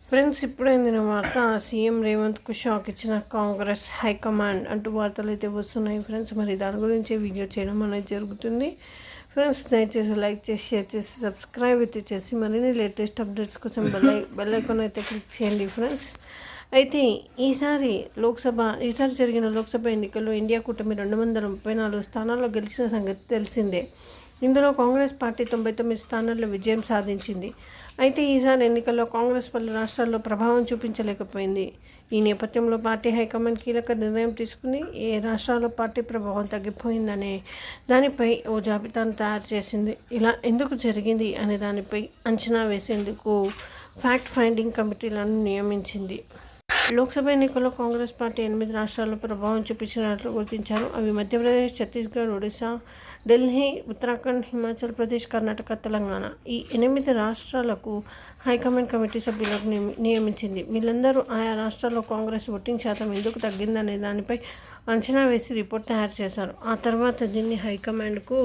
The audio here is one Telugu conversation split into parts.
ఫ్రెండ్స్, ఇప్పుడైందిన వార్త సీఎం రేవంత్కు షాక్ ఇచ్చిన కాంగ్రెస్ హైకమాండ్ అంటూ వార్తలు అయితే వస్తున్నాయి. ఫ్రెండ్స్, మరి దాని గురించి వీడియో చేయడం అనేది జరుగుతుంది. ఫ్రెండ్స్, దయచేసి లైక్ చేసి షేర్ చేసి సబ్స్క్రైబ్ అయితే చేసి మరిన్ని లేటెస్ట్ అప్డేట్స్ కోసం బెల్ ఐకాన్ అయితే క్లిక్ చేయండి. ఫ్రెండ్స్, అయితే ఈసారి జరిగిన లోక్సభ ఎన్నికల్లో ఇండియా కూటమి 234 స్థానాల్లో గెలిచిన సంగతి తెలిసిందే. ఇందులో కాంగ్రెస్ పార్టీ 99 స్థానాల్లో విజయం సాధించింది. అయితే ఈసారి ఎన్నికల్లో కాంగ్రెస్ పలు రాష్ట్రాల్లో ప్రభావం చూపించలేకపోయింది. ఈ నేపథ్యంలో పార్టీ హైకమాండ్ కీలక నిర్ణయం తీసుకుని ఏ రాష్ట్రాల్లో పార్టీ ప్రభావం తగ్గిపోయిందనే దానిపై ఓ జాబితాను తయారు చేసింది. ఇలా ఎందుకు జరిగింది అనే దానిపై అంచనా వేసేందుకు ఫ్యాక్ట్ ఫైండింగ్ కమిటీలను నియమించింది. లోక్సభ ఎన్నికల్లో కాంగ్రెస్ పార్టీ 8 రాష్ట్రాల్లో ప్రభావం చూపించినట్లు గుర్తించారు. అవి మధ్యప్రదేశ్, ఛత్తీస్గఢ్, ఒడిశా, ఢిల్లీ, ఉత్తరాఖండ్, హిమాచల్ ప్రదేశ్, కర్ణాటక, తెలంగాణ. ఈ 8 రాష్ట్రాలకు హైకమాండ్ కమిటీ సభ్యులకు నియమించింది. వీళ్ళందరూ ఆయా రాష్ట్రాల్లో కాంగ్రెస్ ఓటింగ్ శాతం ఎందుకు తగ్గిందనే దానిపై అంచనా వేసి రిపోర్ట్ తయారు చేశారు. ఆ తర్వాత దీన్ని హైకమాండ్కు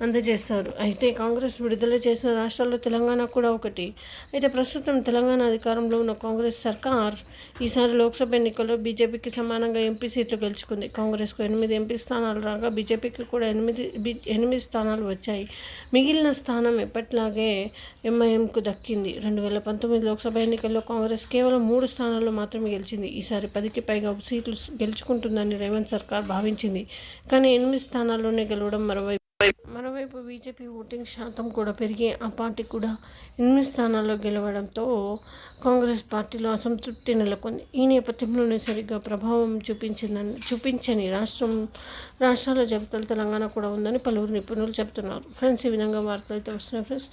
అందజేస్తారు. అయితే కాంగ్రెస్ విడుదల చేసిన రాష్ట్రాల్లో తెలంగాణ కూడా ఒకటి. అయితే ప్రస్తుతం తెలంగాణ అధికారంలో ఉన్న కాంగ్రెస్ సర్కార్ ఈసారి లోక్సభ ఎన్నికల్లో బీజేపీకి సమానంగా ఎంపీ సీట్లు గెలుచుకుంది. కాంగ్రెస్కు 8 ఎంపీ స్థానాలు రాగా బీజేపీకి కూడా 8 స్థానాలు వచ్చాయి. మిగిలిన స్థానం ఎప్పట్లాగే ఎంఐఎంకు దక్కింది. 2019 లోక్సభ ఎన్నికల్లో కాంగ్రెస్ కేవలం 3 స్థానాల్లో మాత్రమే గెలిచింది. ఈసారి 10కి పైగా సీట్లు గెలుచుకుంటుందని రేవంత్ సర్కార్ భావించింది. కానీ 8 స్థానాల్లోనే గెలవడం మరోవైపు బీజేపీ ఓటింగ్ శాతం కూడా పెరిగి ఆ పార్టీ కూడా 8 స్థానాల్లో గెలవడంతో కాంగ్రెస్ పార్టీలో అసంతృప్తి నెలకొంది. ఈ నేపథ్యంలోనే సరిగ్గా ప్రభావం చూపించని రాష్ట్రాల జాబితాలో తెలంగాణ కూడా ఉందని పలువురు నిపుణులు చెబుతున్నారు. ఫ్రెండ్స్, ఈ విధంగా వార్తలు అయితే వస్తున్నాయి. ఫ్రెండ్స్.